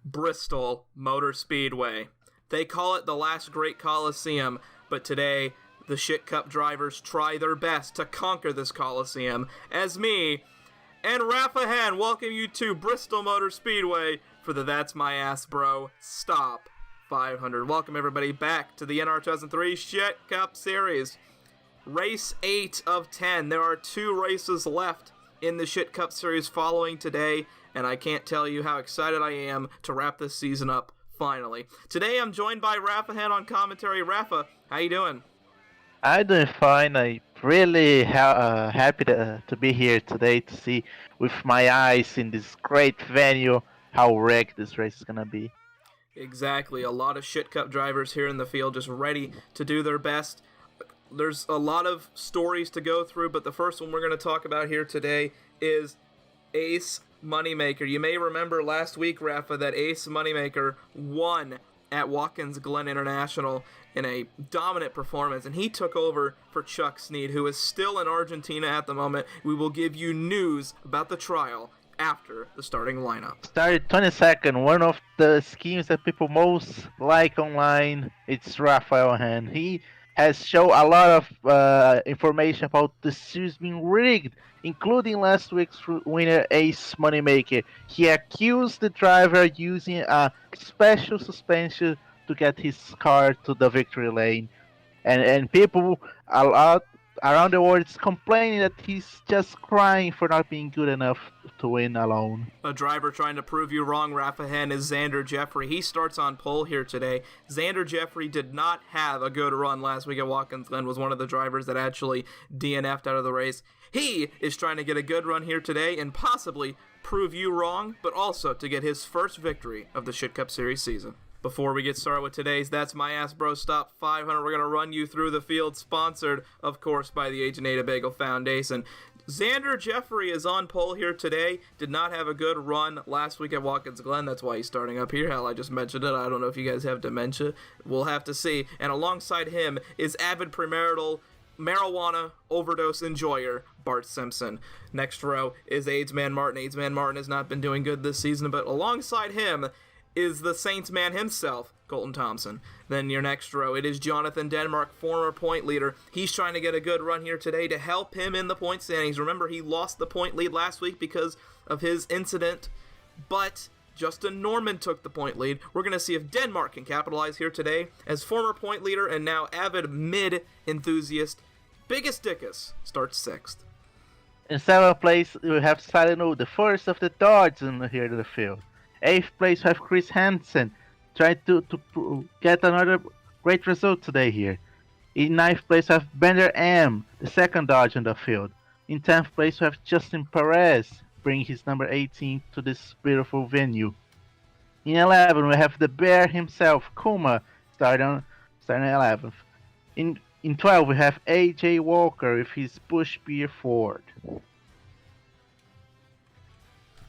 Bristol Motor Speedway. They call it the Last Great Coliseum, but today the ShitCup drivers try their best to conquer this Coliseum as me and Rafa Henn welcome you to Bristol Motor Speedway for the That's My Ass Bro Stop 500. Welcome everybody back to the NR2003 ShitCup Series. Race 8 of 10. There are 2 races left in the ShitCup Series following today, and I can't tell you how excited I am to wrap this season up finally. Today I'm joined by Rafa Henn on commentary. Rafa, how you doing? I'm doing fine. I'm really happy to be here today to see with my eyes in this great venue how rigged this race is going to be. Exactly. A lot of ShitCup drivers here in the field just ready to do their best. There's a lot of stories to go through, but the first one we're going to talk about here today is Ace Moneymaker. You may remember last week, Rafa, that Ace Moneymaker won at Watkins Glen International in a dominant performance, and he took over for Chuck Snead, who is still in Argentina at the moment. We will give you news about the trial after the starting lineup. Started 22nd, one of the schemes that people most like online. It's Rafa Henn. He has shown a lot of information about the series being rigged, including last week's winner Ace Moneymaker. He accused the driver using a special suspension to get his car to the victory lane, and people a lot around the world is complaining that he's just crying for not being good enough to win alone. A driver trying to prove you wrong, Rafa Henn, is Xander Jeffrey. He starts on pole here today. Xander Jeffrey did not have a good run last week at Watkins Glen, was one of the drivers that actually DNF'd out of the race. He is trying to get a good run here today and possibly prove you wrong, but also to get his first victory of the ShitCup Series season. Before we get started with today's That's My Ass Bro Stop 500, we're going to run you through the field, sponsored, of course, by the Agent Ada Bagel Foundation. Xander Jeffrey is on pole here today. Did not have a good run last week at Watkins Glen. That's why he's starting up here. Hell, I just mentioned it. I don't know if you guys have dementia. We'll have to see. And alongside him is avid premarital marijuana overdose enjoyer Bart Simpson. Next row is AIDS Man Martin. AIDS Man Martin has not been doing good this season, but alongside him is the Saints man himself, Colton Thompson. Then your next row, it is Jonathan Denmark, former point leader. He's trying to get a good run here today to help him in the point standings. Remember, he lost the point lead last week because of his incident, but Justin Norman took the point lead. We're going to see if Denmark can capitalize here today as former point leader and now avid mid enthusiast. Biggest Dickus starts 6th. In 7th place, we have Salino, the first of the Dodge here in the field. 8th place, we have Chris Hansen, trying to get another great result today here. In 9th place, we have Bender M, the second Dodge in the field. In 10th place, we have Justin Perez, bringing his number 18 to this beautiful venue. In 11th, we have the Bear himself, Kuma, starting 11th. In 12th, we have AJ Walker with his Bush Beer Ford.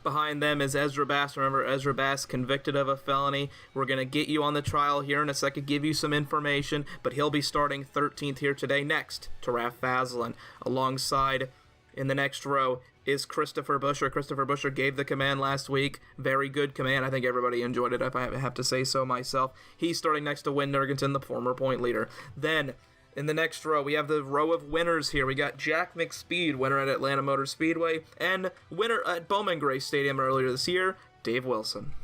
Behind them is Ezra Bass. Remember, Ezra Bass convicted of a felony. We're going to get you on the trial here in a second, give you some information, but he'll be starting 13th here today. Next to Raf Fazlin. Alongside, in the next row, is Christopher Busher. Christopher Busher gave the command last week. Very good command. I think everybody enjoyed it, if I have to say so myself. He's starting next to Win Nergenton, the former point leader. Then, in the next row, we have the row of winners here. We got Jack McSpeed, winner at Atlanta Motor Speedway, and winner at Bowman Gray Stadium earlier this year, Dave Wilson.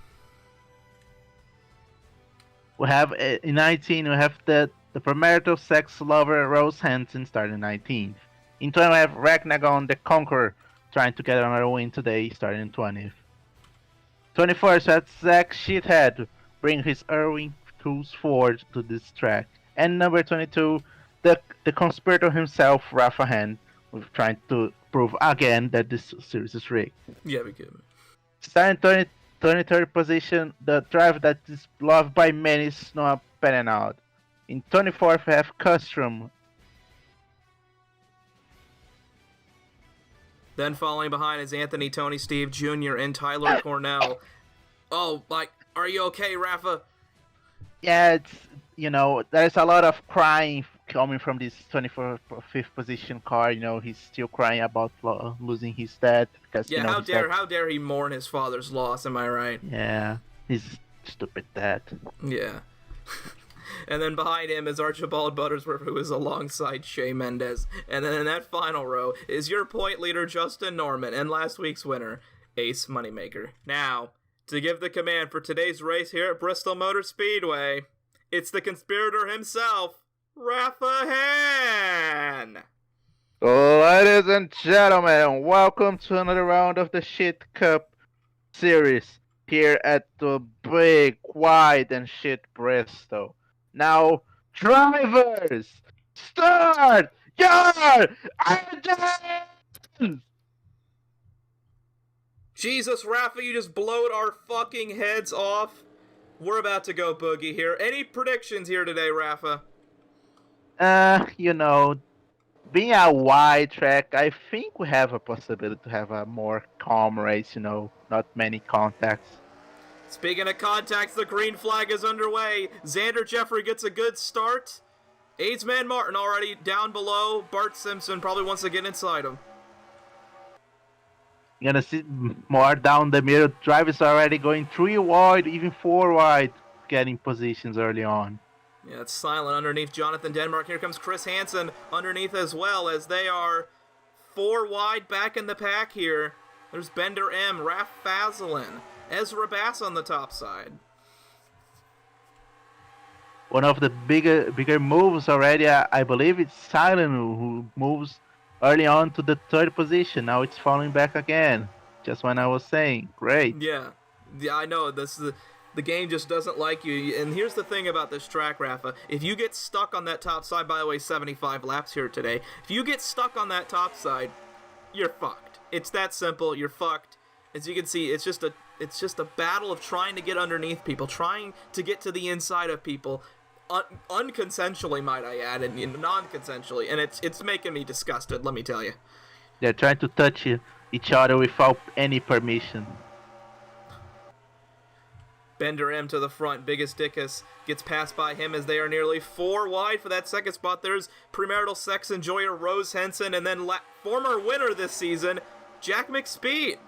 We have, in 19, we have the premarital sex lover Rose Hansen starting 19th. In 20, we have Ragnagon the Conqueror, trying to get another win today, starting in 20th. 21st, we have Zach Shithead, bring his Irving Tools Ford to this track. And number 22, the conspirator himself, Rafa Henn, trying to prove again that this series is rigged. Yeah, we could. Starting 23rd position, the driver that is loved by many, Snow Penenard. In 24th, we have Custrom. Then following behind is Anthony Tony Steve Jr. and Tyler Cornell. Oh, are you okay, Rafa? Yeah, there's a lot of crying coming from this 24th, 5th position car. He's still crying about losing his dad because how dare he mourn his father's loss? Am I right? Yeah. His stupid dad. Yeah. And then behind him is Archibald Buttersworth, who is alongside Shea Mendez. And then in that final row is your point leader, Justin Norman, and last week's winner, Ace Moneymaker. Now, to give the command for today's race here at Bristol Motor Speedway, it's the conspirator himself, Rafa Henn! Ladies and gentlemen, welcome to another round of the ShitCup Series here at the big, wide, and shit Bristol. Now, drivers, start your engines! Jesus, Rafa, you just blowed our fucking heads off. We're about to go boogie here. Any predictions here today, Rafa? Being a wide track, I think we have a possibility to have a more calm race, not many contacts. Speaking of contacts, the green flag is underway. Xander Jeffrey gets a good start. Aidsman Martin already down below. Bart Simpson probably wants to get inside him. You're gonna see more down the middle. Drivers already going 3 wide, even 4 wide, getting positions early on. Yeah, it's silent underneath Jonathan Denmark. Here comes Chris Hansen underneath as well, as they are 4 wide back in the pack here. There's Bender M, Raf Fazlin, Ezra Bass on the top side. One of the bigger moves already, I believe it's Silent who moves early on to the 3rd position. Now it's falling back again. Just when I was saying, great. Yeah, I know. The game just doesn't like you. And here's the thing about this track, Rafa. If you get stuck on that top side, by the way, 75 laps here today. If you get stuck on that top side, you're fucked. It's that simple. You're fucked. As you can see, it's just a battle of trying to get underneath people, trying to get to the inside of people, unconsensually, might I add, and non-consensually. And it's making me disgusted, let me tell you. They're trying to touch each other without any permission. Bender M to the front. Biggest Dickus gets passed by him as they are nearly 4 wide for that second spot. There's premarital sex enjoyer Rose Henson, and then former winner this season, Jack McSpeed.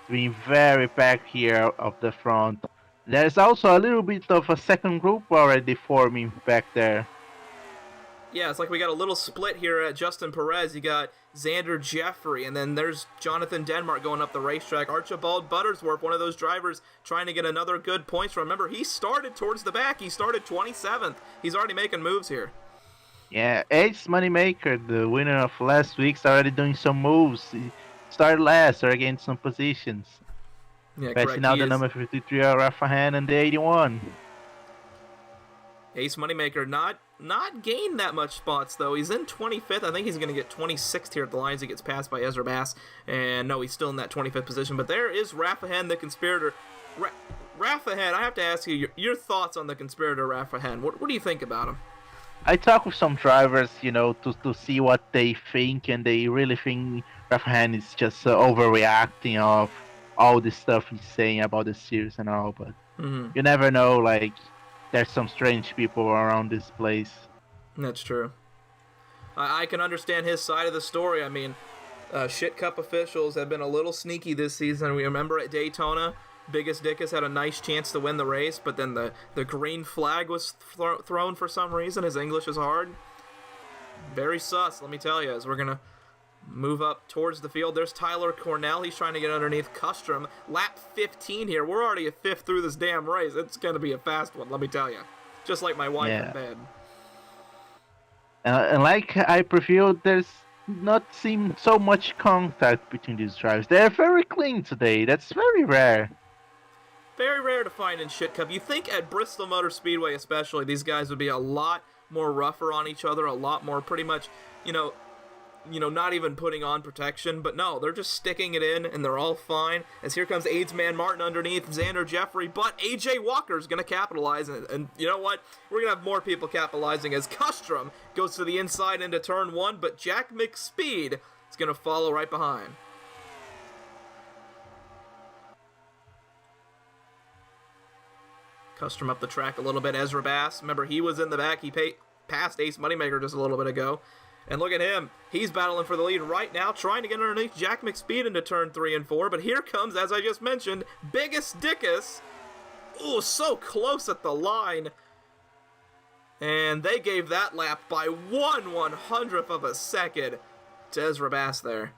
Being very packed here up the front. There's also a little bit of a second group already forming back there. Yeah, it's like we got a little split here at Justin Perez. You got Xander Jeffrey, and then there's Jonathan Denmark going up the racetrack. Archibald Buttersworth, one of those drivers trying to get another good points. Remember, he started towards the back. He started 27th. He's already making moves here. Yeah, Ace Moneymaker, the winner of last week's, already doing some moves. He started last or gained some positions. Yeah, passing out the number 53 Rafa Henn and the 81. Ace Moneymaker not gained that much spots, though. He's in 25th. I think he's going to get 26th here at the lines. He gets passed by Ezra Bass. And no, he's still in that 25th position. But there is Rafa Henn, the conspirator. Rafa Henn, I have to ask you your thoughts on the conspirator, Rafa Henn. What do you think about him? I talk with some drivers, to see what they think. And they really think Rafa Henn is just overreacting of all the stuff he's saying about the series and all. But you never know, there's some strange people around this place. That's true. I can understand his side of the story. I mean, ShitCup officials have been a little sneaky this season. We remember at Daytona, Biggest Dickus had a nice chance to win the race, but then the green flag was thrown for some reason. His English is hard. Very sus, let me tell you, as we're going to move up towards the field. There's Tyler Cornell. He's trying to get underneath Custrom. Lap 15 here. We're already a 5th through this damn race. It's going to be a fast one, let me tell you. Just like my wife in bed. And like I previewed, there's not seen so much contact between these drivers. They're very clean today. That's very rare. Very rare to find in ShitCup. You think at Bristol Motor Speedway especially, these guys would be a lot more rougher on each other, a lot more pretty much, not even putting on protection, but no, they're just sticking it in, and they're all fine, as here comes Aidsman Martin underneath Xander Jeffrey, but AJ Walker's going to capitalize, and you know what? We're going to have more people capitalizing as Custrom goes to the inside into turn 1, but Jack McSpeed is going to follow right behind. Custrom up the track a little bit, Ezra Bass, remember he was in the back, he passed Ace Moneymaker just a little bit ago. And look at him. He's battling for the lead right now, trying to get underneath Jack McSpeed into turn 3 and 4. But here comes, as I just mentioned, Biggest Dickus. Ooh, so close at the line. And they gave that lap by 1/100th of a second to Ezra Bass there.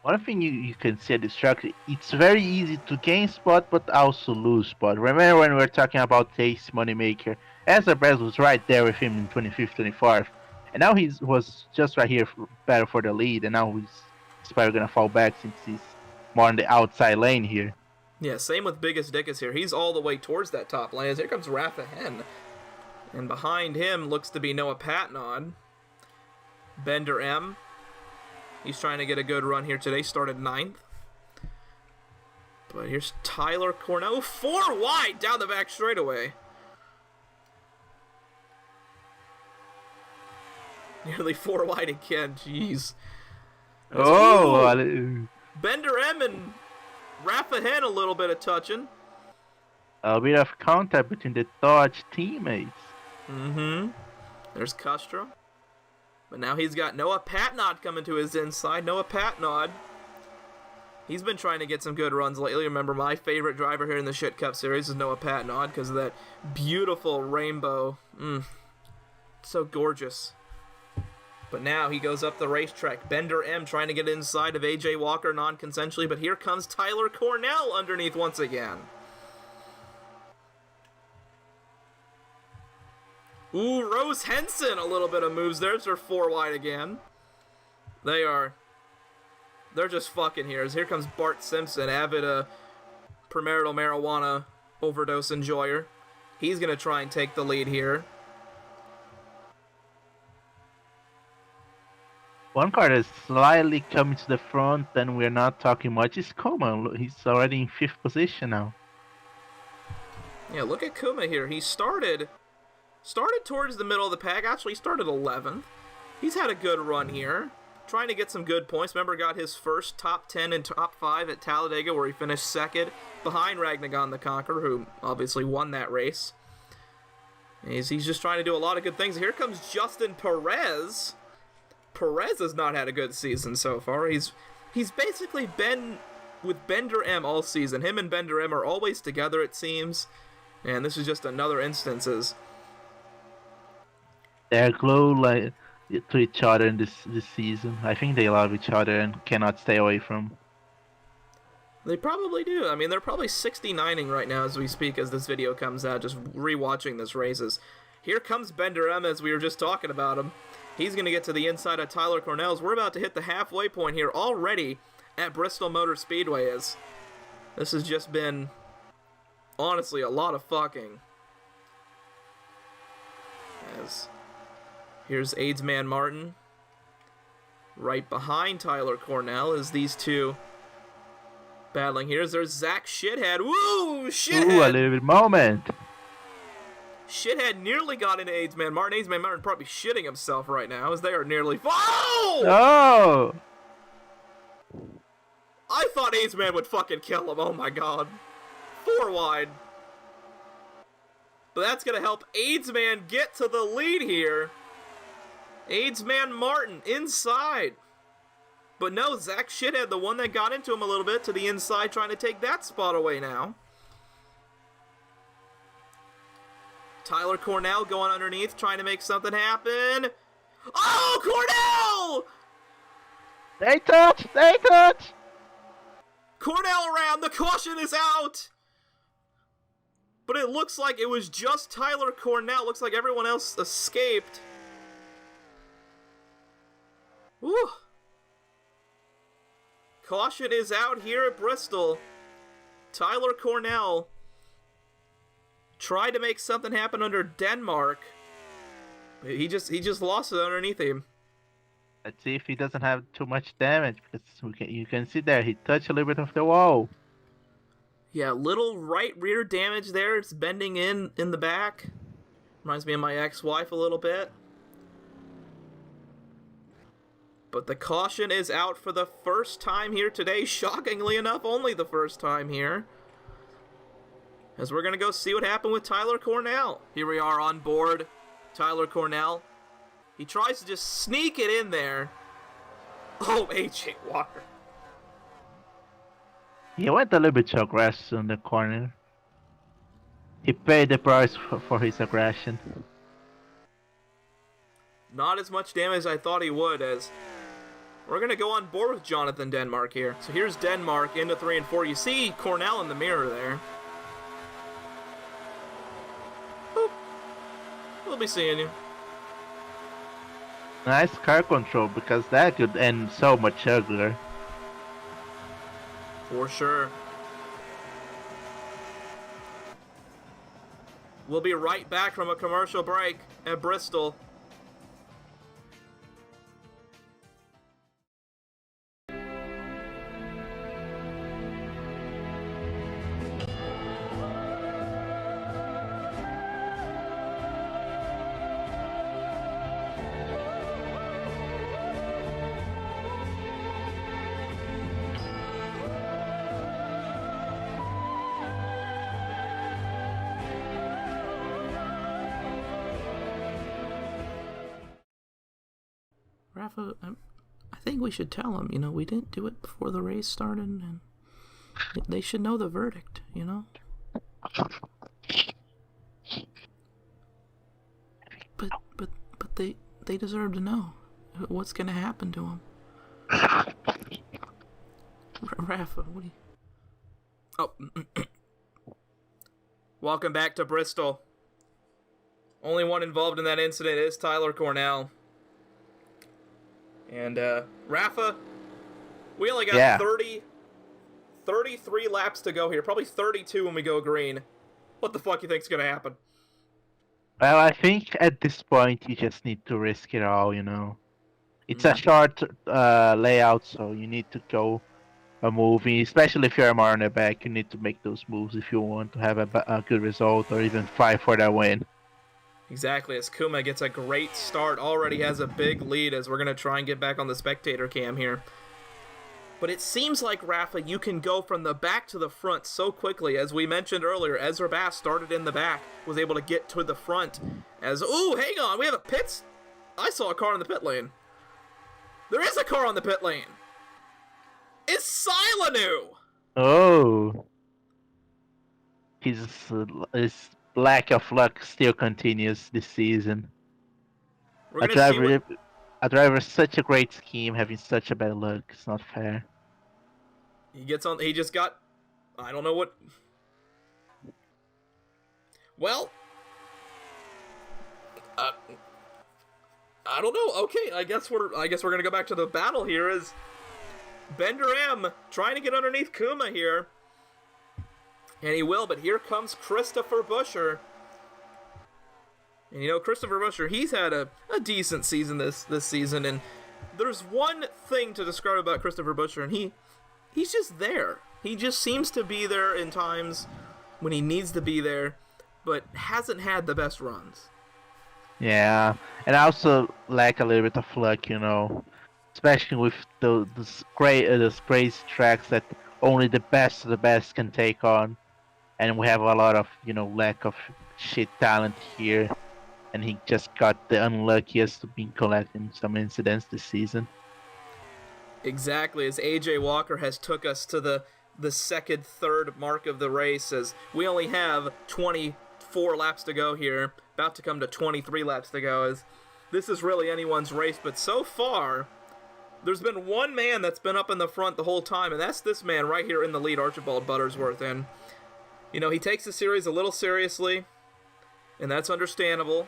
One thing you can see at this track, it's very easy to gain spot but also lose spot. Remember when we were talking about Ace Moneymaker? Ezra Bass was right there with him in 25th, 24th. And now he was just right here better for the lead, and now he's probably going to fall back since he's more on the outside lane here. Yeah, same with Biggest Dickus here. He's all the way towards that top lane. Here comes Rafa Henn. And behind him looks to be Noah Patnod. Bender M. He's trying to get a good run here today. Started 9th. But here's Tyler Cornell. 4 wide down the back straightaway. Nearly 4 wide again. Jeez. Oh! Bender M and Rafa Henn a little bit of touching. A bit of contact between the Dodge teammates. There's Castro. But now he's got Noah Patnod coming to his inside. Noah Patnod. He's been trying to get some good runs lately. Remember, my favorite driver here in the ShitCup Series is Noah Patnod because of that beautiful rainbow. So gorgeous. But now he goes up the racetrack. Bender M trying to get inside of AJ Walker non-consensually. But here comes Tyler Cornell underneath once again. Ooh, Rose Henson, a little bit of moves there. They're 4 wide again. They're just fucking here. Here comes Bart Simpson, avid premarital marijuana overdose enjoyer. He's going to try and take the lead here. One car that's slightly coming to the front and we're not talking much is Kuma. He's already in 5th position now. Yeah, look at Kuma here. He started towards the middle of the pack. Actually, he started 11th. He's had a good run here. Trying to get some good points. Remember, got his first top 10 and top 5 at Talladega, where he finished 2nd behind Ragnagon the Conqueror, who obviously won that race. He's just trying to do a lot of good things. Here comes Justin Perez. Perez has not had a good season so far. He's basically been with Bender M all season. Him and Bender M are always together, it seems. And this is just another instances. They're glued to each other in this season. I think they love each other and cannot stay away from. They probably do. I mean, they're probably 69ing right now as we speak, as this video comes out, just rewatching this races. Here comes Bender M, as we were just talking about him. He's going to get to the inside of Tyler Cornell's. We're about to hit the halfway point here already at Bristol Motor Speedway. This has just been, honestly, a lot of fucking. Here's Aidsman Martin. Right behind Tyler Cornell is these two battling here. There's Zach Shithead. Woo! Shithead! Ooh, a little bit moment. Shithead nearly got into Aidsman Martin. Aidsman Martin probably shitting himself right now as they are nearly... Oh! Oh! I thought Aidsman would fucking kill him. Oh my god. 4 wide. But that's going to help Aidsman get to the lead here. Aidsman Martin inside. But no, Zach Shithead, the one that got into him a little bit, to the inside, trying to take that spot away now. Tyler Cornell going underneath, trying to make something happen. Oh, Cornell! They touch! They touch! Cornell around, the caution is out! But it looks like it was just Tyler Cornell. Looks like everyone else escaped. Woo! Caution is out here at Bristol. Tyler Cornell tried to make something happen under Denmark. He just lost it underneath him. Let's see if he doesn't have too much damage, because you can see there he touched a little bit of the wall. Yeah, little right rear damage there. It's bending in the back. Reminds me of my ex-wife a little bit. But the caution is out for the first time here today. Shockingly enough, only the first time here. As we're going to go see what happened with Tyler Cornell. Here we are on board Tyler Cornell. He tries to just sneak it in there. Oh, AJ Walker. He went a little bit too aggressive in the corner. He paid the price for his aggression. Not as much damage as I thought he would, as we're going to go on board with Jonathan Denmark here. So here's Denmark into 3 and 4. You see Cornell in the mirror there. Boop. We'll be seeing you. Nice car control, because that could end so much uglier. For sure. We'll be right back from a commercial break at Bristol. Rafa, I think we should tell him, we didn't do it before the race started, and they should know the verdict, But they deserve to know what's going to happen to them. Rafa, what do you... Oh. Welcome back to Bristol. Only one involved in that incident is Tyler Cornell. And, Rafa, we only got 33 laps to go here. Probably 32 when we go green. What the fuck you think's gonna happen? Well, I think at this point you just need to risk it all, It's a short layout, so you need to go a movie. Especially if you're more on the back, you need to make those moves if you want to have a good result or even fight for that win. Exactly, as Kuma gets a great start, already has a big lead as we're going to try and get back on the spectator cam here. But it seems like, Rafa, you can go from the back to the front so quickly. As we mentioned earlier, Ezra Bass started in the back, was able to get to the front. Ooh, hang on, we have a pit. I saw a car in the pit lane. There is a car on the pit lane. It's Silanu! Oh. His lack of luck still continues this season. A driver with such a great scheme having such a bad luck. It's not fair. He just got, I don't know what. Well, I don't know. Okay, I guess we're gonna go back to the battle here as Bender M trying to get underneath Kuma here. And he will, but here comes Christopher Buescher. And Christopher Buescher, he's had a decent season this season, and there's one thing to describe about Christopher Buescher, and he's just there. He just seems to be there in times when he needs to be there, but hasn't had the best runs. Yeah, and I also lack a little bit of luck, especially with those crazy tracks that only the best of the best can take on. And we have a lot of, lack of shit talent here. And he just got the unluckiest to be collecting some incidents this season. Exactly, as AJ Walker has took us to the third mark of the race, as we only have 24 laps to go here, about to come to 23 laps to go, as this is really anyone's race, but so far, there's been one man that's been up in the front the whole time, and that's this man right here in the lead, Archibald Buttersworth, and he takes the series a little seriously, and that's understandable.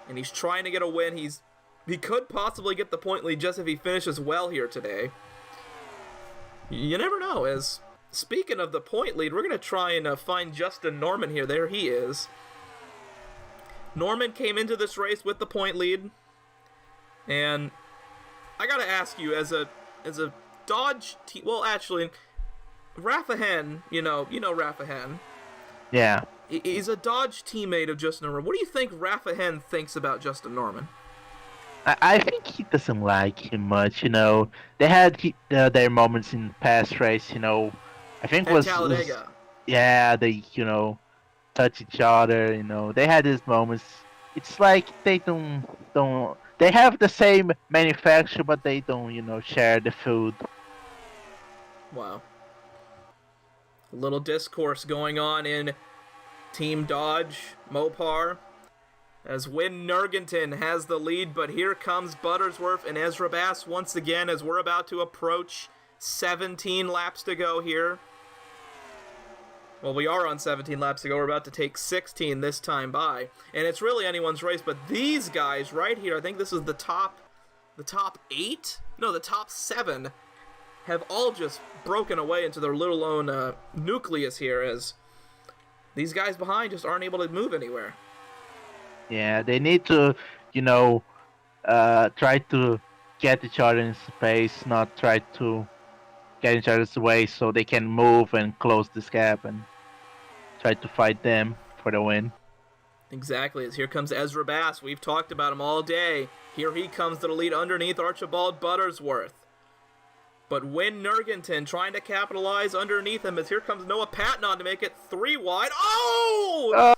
And he's trying to get a win. He could possibly get the point lead just if he finishes well here today. You never know. As speaking of the point lead, we're going to try and find Justin Norman here. There he is. Norman came into this race with the point lead. And I got to ask you, as a Dodge team, well, actually, Rafa Henn, you know Rafa Henn. Yeah. He's a Dodge teammate of Justin Norman. What do you think Rafa Henn thinks about Justin Norman? I think he doesn't like him much, They had their moments in past race, I think at Talladega. Yeah, they, touch each other, They had these moments. it's like they don't. They have the same manufacturer, but they don't, share the food. Wow. A little discourse going on in Team Dodge, Mopar, as Win Nurgenton has the lead, but here comes Buttersworth and Ezra Bass once again as we're about to approach 17 laps to go here. Well, we are on 17 laps to go. We're about to take 16 this time by, and it's really anyone's race, but these guys right here, I think this is the top 8? No, the top 7 have all just broken away into their little own nucleus here, as these guys behind just aren't able to move anywhere. Yeah, they need to, try to get each other in space, not try to get each other's way so they can move and close this gap and try to fight them for the win. Exactly, as here comes Ezra Bass. We've talked about him all day. Here he comes to the lead underneath Archibald Buttersworth. But Win Nurgenton trying to capitalize underneath him as here comes Noah Patnon to make it 3 wide. Oh!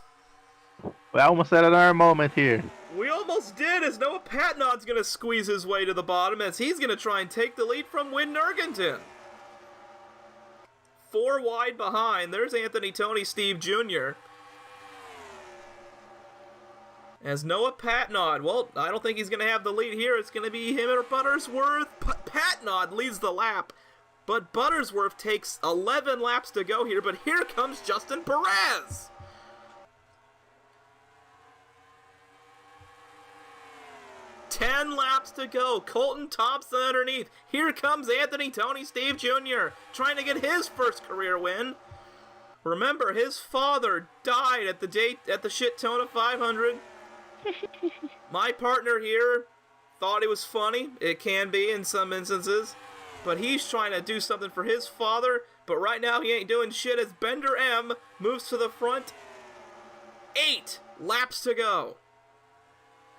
We almost had another moment here. We almost did, as Noah Patnod's going to squeeze his way to the bottom as he's going to try and take the lead from Win Nurgenton. 4 wide behind. There's Anthony Tony Steve Jr. As Noah Patnod, well, I don't think he's going to have the lead here. It's going to be him or Buttersworth. Patnod leads the lap, but Buttersworth takes 11 laps to go here, but here comes Justin Perez. Ten laps to go. Colton Thompson underneath. Here comes Anthony Tony Steve Jr. trying to get his first career win. Remember, his father died at the Shitcona 500. My partner here thought it was funny. It can be in some instances. But he's trying to do something for his father. But right now he ain't doing shit as Bender M moves to the front. 8 laps to go.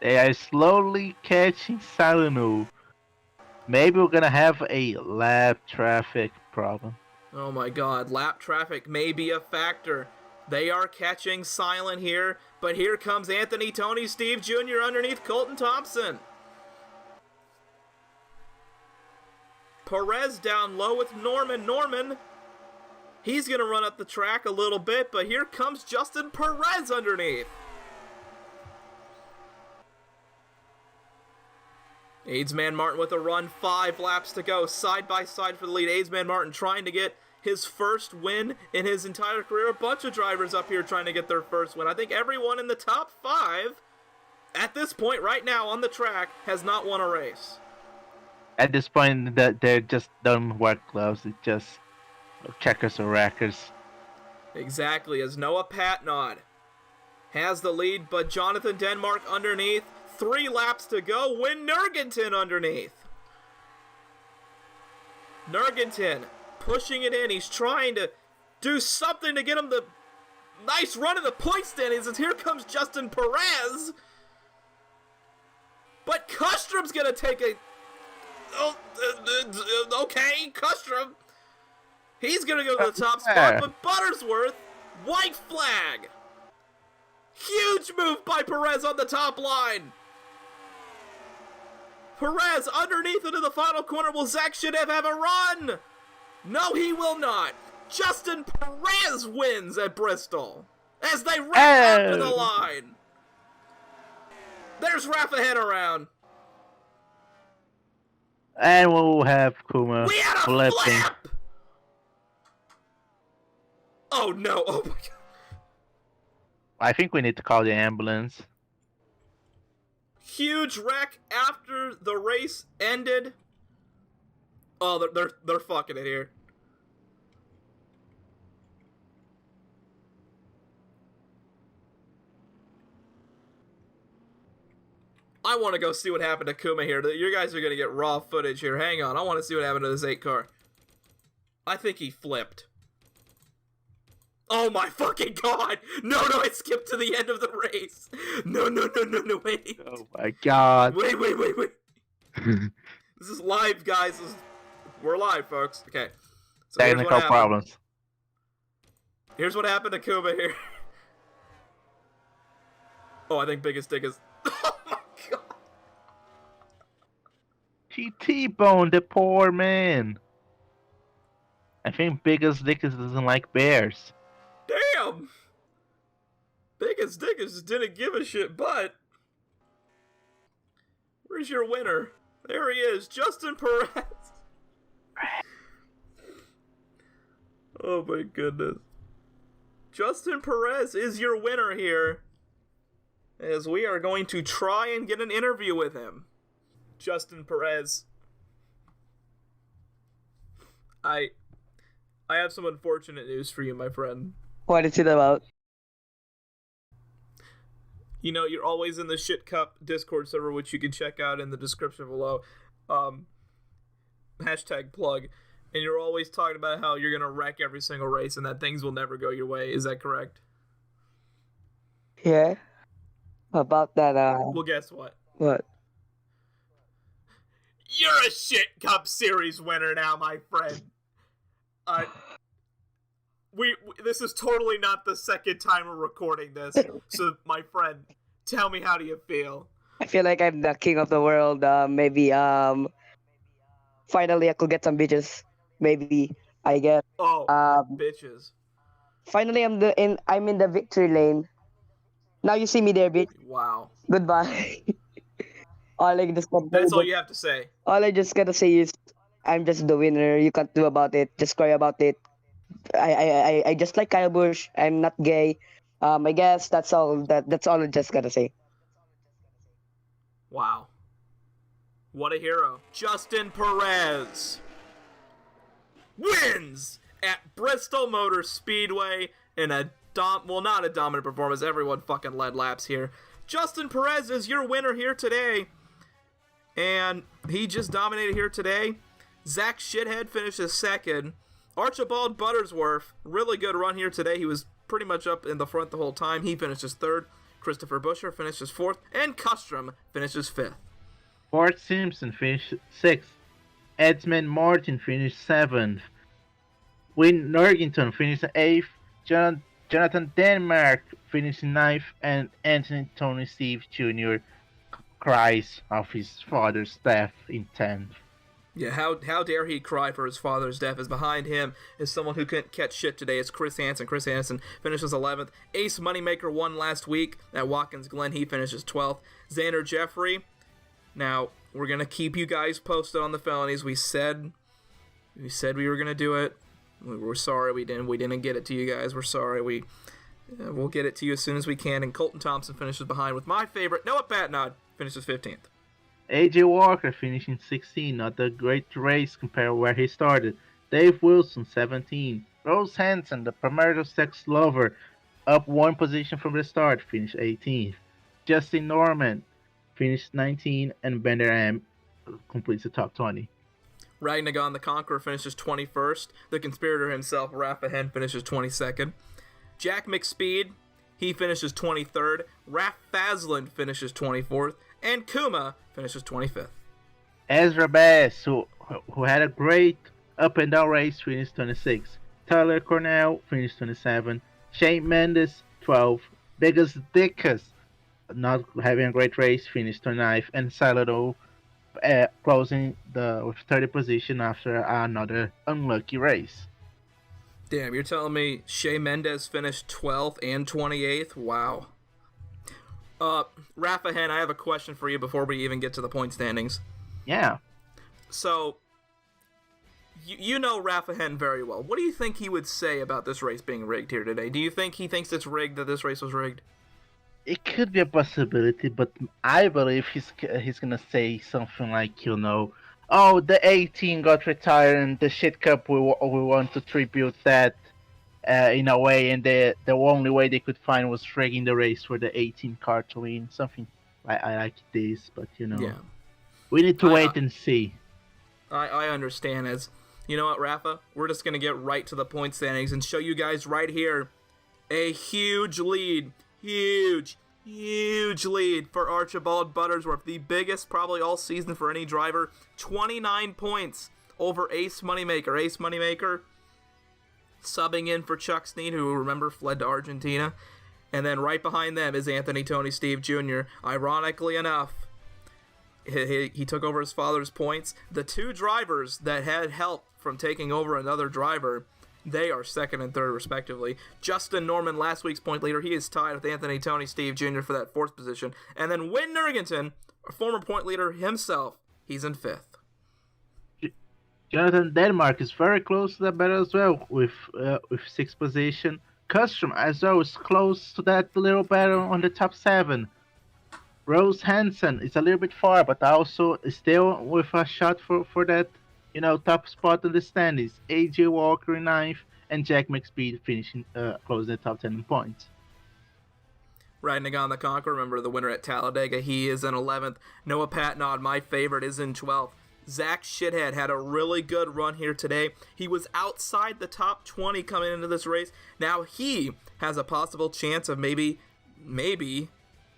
They are slowly catching Salino. Maybe we're gonna have a lap traffic problem. Oh my god, lap traffic may be a factor. They are catching Silent here, but here comes Anthony Tony Steve Jr. underneath Colton Thompson. Perez down low with Norman. Norman, he's gonna run up the track a little bit, but here comes Justin Perez underneath. Aidsman Martin with a run, 5 laps to go, side by side for the lead. Aidsman Martin trying to get his first win in his entire career. A bunch of drivers up here trying to get their first win. I think everyone in the top 5 at this point right now on the track has not won a race. At this point, they're just done work gloves. It's just checkers or rackers. Exactly, as Noah Patnod has the lead, but Jonathan Denmark underneath. 3 laps to go. Win Nurgenton underneath. Nurgenton pushing it in. He's trying to do something to get him the nice run in the point standings. And here comes Justin Perez. But Kustrom's going to take a... okay, Kustrom. He's going to go to the top spot. But Buttersworth, white flag. Huge move by Perez on the top line. Perez underneath into the final corner. Will Zach Shadev have a run? No, he will not. Justin Perez wins at Bristol as they wrap up to the line. There's Rafa Henn around. And we'll have Kuma We had a flipping. flip! Oh no, oh my god. I think we need to call the ambulance. Huge wreck after the race ended. Oh, they're fucking it here. I want to go see what happened to Kuma here. You guys are going to get raw footage here. Hang on. I want to see what happened to this 8 car. I think he flipped. Oh my fucking god! No, I skipped to the end of the race. No, wait. Oh my god. Wait. This is live, guys. We're live, folks. Okay. So Technical problems. Here's what happened to Kuma here. Oh, I think Biggest Dick is... Oh, my God. He T-boned the poor man. I think Biggest Dick doesn't like bears. Damn! Biggest Dick just didn't give a shit, but... Where's your winner? There he is, Justin Perez. Oh my goodness. Justin Perez is your winner here, as we are going to try and get an interview with him. Justin Perez. I have some unfortunate news for you, my friend. What is it about? You know, you're always in the ShitCup Discord server, which you can check out in the description below. Hashtag plug. And you're always talking about how you're going to wreck every single race and that things will never go your way. Is that correct? Yeah. About that, Well, guess what? What? You're a ShitCup Series winner now, my friend. This is totally not the second time we're recording this. So, my friend, tell me, how do you feel? I feel like I'm the king of the world. Maybe, finally I could get some bitches. Maybe, I guess. Oh, bitches. Finally, I'm in the victory lane. Now you see me there, bitch. Wow. Goodbye. That's all you have to say. All I just gotta say is, I'm just the winner. You can't do about it. Just cry about it. I just like Kyle Busch. I'm not gay. I guess that's all. That's all I just gotta say. Wow. What a hero. Justin Perez wins at Bristol Motor Speedway in a not a dominant performance. Everyone fucking led laps here. Justin Perez is your winner here today. And he just dominated here today. Zach Shithead finishes second. Archibald Buttersworth, really good run here today. He was pretty much up in the front the whole time. He finishes third. Christopher Buescher finishes fourth. And Custrom finishes fifth. Bart Simpson finished sixth. Edmund Martin finished seventh. Win Norrington finished eighth. Jonathan Denmark finished ninth. And Anthony Tony Steve Jr. cries of his father's death in 10th. Yeah, how dare he cry for his father's death, as behind him is someone who couldn't catch shit today. It's Chris Hansen. Chris Hansen finishes 11th. Ace Moneymaker won last week at Watkins Glen. He finishes 12th. Xander Jeffrey. Now, we're going to keep you guys posted on the felonies. We said we were going to do it. We're sorry we didn't get it to you guys. We're sorry. We'll get it to you as soon as we can. And Colton Thompson finishes behind with my favorite, Noah Patnod, finishes 15th. AJ Walker finishing 16, not a great race compared to where he started. Dave Wilson 17. Rose Hansen, the premarital sex lover, up one position from the start, finished 18th. Justin Norman finished 19, and Bender M completes the top 20. Ragnagon the Conqueror finishes 21st. The Conspirator himself, Rafa Henn, finishes 22nd. Jack McSpeed, he finishes 23rd. Raph Fasland finishes 24th. And Kuma finishes 25th. Ezra Bass, who had a great up and down race, finished 26th. Tyler Cornell finished 27th. Shane Mendes 12th. Biggest Dickus, not having a great race, finished 29th. And Salado closing with 30th position after another unlucky race. Damn, you're telling me Shea Mendes finished 12th and 28th? Wow. Rafa Henn, I have a question for you before we even get to the point standings. Yeah. So, you know Rafa Henn very well. What do you think he would say about this race being rigged here today? Do you think he thinks it's rigged, that this race was rigged? It could be a possibility, but I believe he's gonna say something like, oh, the 18 got retired and the ShitCup, we want to tribute that in a way, and the only way they could find was rigging the race for the 18 car to win. Something I like this, but yeah. We need to wait and see. I understand. As you know what, Rafa, we're just gonna get right to the point standings and show you guys right here a huge lead. Huge lead for Archibald Buttersworth. The biggest probably all season for any driver. 29 points over Ace Moneymaker. Ace Moneymaker subbing in for Chuck Snead, who, remember, fled to Argentina. And then right behind them is Anthony Tony Steve Jr. Ironically enough, he took over his father's points. The two drivers that had help from taking over another driver, they are second and third respectively. Justin Norman, last week's point leader, he is tied with Anthony Tony Steve Jr. for that fourth position. And then Wynn Nurgington, a former point leader himself, he's in fifth. Jonathan Denmark is very close to that battle as well with sixth position. Custom as well is close to that little battle on the top 7. Rose Hansen is a little bit far, but also still with a shot for that, top spot in the standings. AJ Walker in 9th and Jack McSpeed finishing closing the top 10 in points. Riding on the Conqueror, remember the winner at Talladega, he is in 11th. Noah Patnod, my favorite, is in 12th. Zach Shithead had a really good run here today. He was outside the top 20 coming into this race. Now he has a possible chance of maybe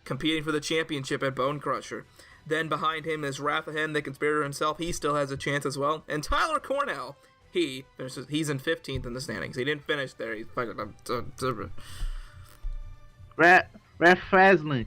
competing for the championship at Bone Crusher. Then behind him is Rafa Henn, the conspirator himself. He still has a chance as well. And Tyler Cornell, he's in 15th in the standings. He didn't finish there. He's Raf Fazlin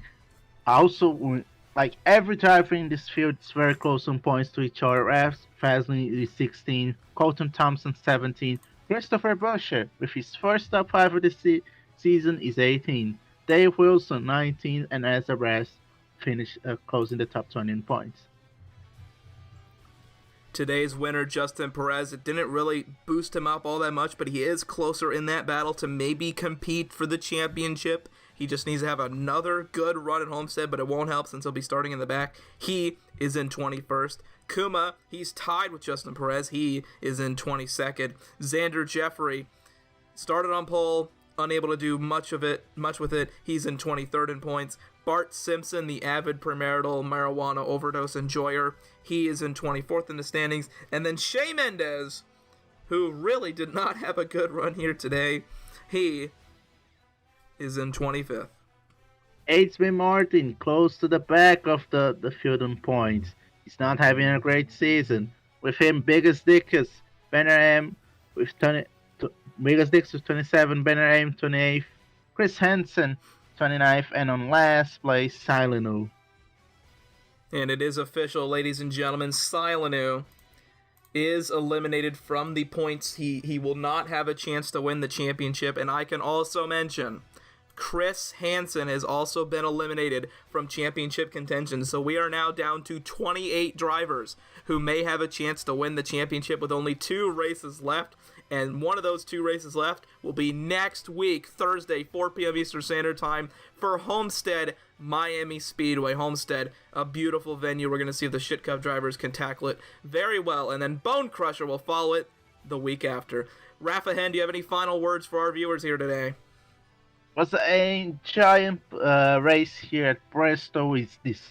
also, like every driver in this field, is very close on points to each other. Raf Fazlin is 16, Colton Thompson 17, Christopher Buescher with his first top 5 of the season is 18, Dave Wilson 19, and Ezra Brass finish closing the top 20 in points. Today's winner, Justin Perez, it didn't really boost him up all that much, but he is closer in that battle to maybe compete for the championship. He just needs to have another good run at Homestead, but it won't help since he'll be starting in the back. He is in 21st. Kuma, he's tied with Justin Perez. He is in 22nd. Xander Jeffrey started on pole, unable to do much with it. He's in 23rd in points. Bart Simpson, the avid premarital marijuana overdose enjoyer, he is in 24th in the standings. And then Shea Mendez, who really did not have a good run here today, he is in 25th. H.B. Martin close to the back of the field in points. He's not having a great season. With him, Biggest Dickus, Banner M with 20, Biggest Dickus with 27, Banner M 28th, Chris Hansen 29th, and on last place, Silenu. And it is official, ladies and gentlemen, Silenu is eliminated from the points. He will not have a chance to win the championship. And I can also mention Chris Hansen has also been eliminated from championship contention. So we are now down to 28 drivers who may have a chance to win the championship with only 2 races left. And one of those 2 races left will be next week, Thursday, 4 p.m. Eastern Standard Time for Homestead Miami Speedway. Homestead, a beautiful venue. We're going to see if the ShitCup drivers can tackle it very well. And then Bone Crusher will follow it the week after. Rafa Henn, do you have any final words for our viewers here today? Was a giant race here at Bristol. Is this,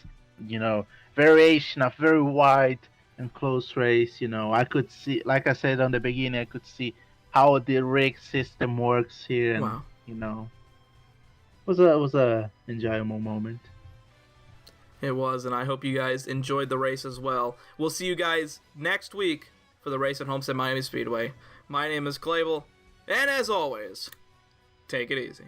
variation of very wide and close race. I could see, like I said on the beginning, I could see how the rig system works here, and wow. was a enjoyable moment. It was, and I hope you guys enjoyed the race as well. We'll see you guys next week for the race at Homestead Miami Speedway. My name is Clabel, and as always, take it easy.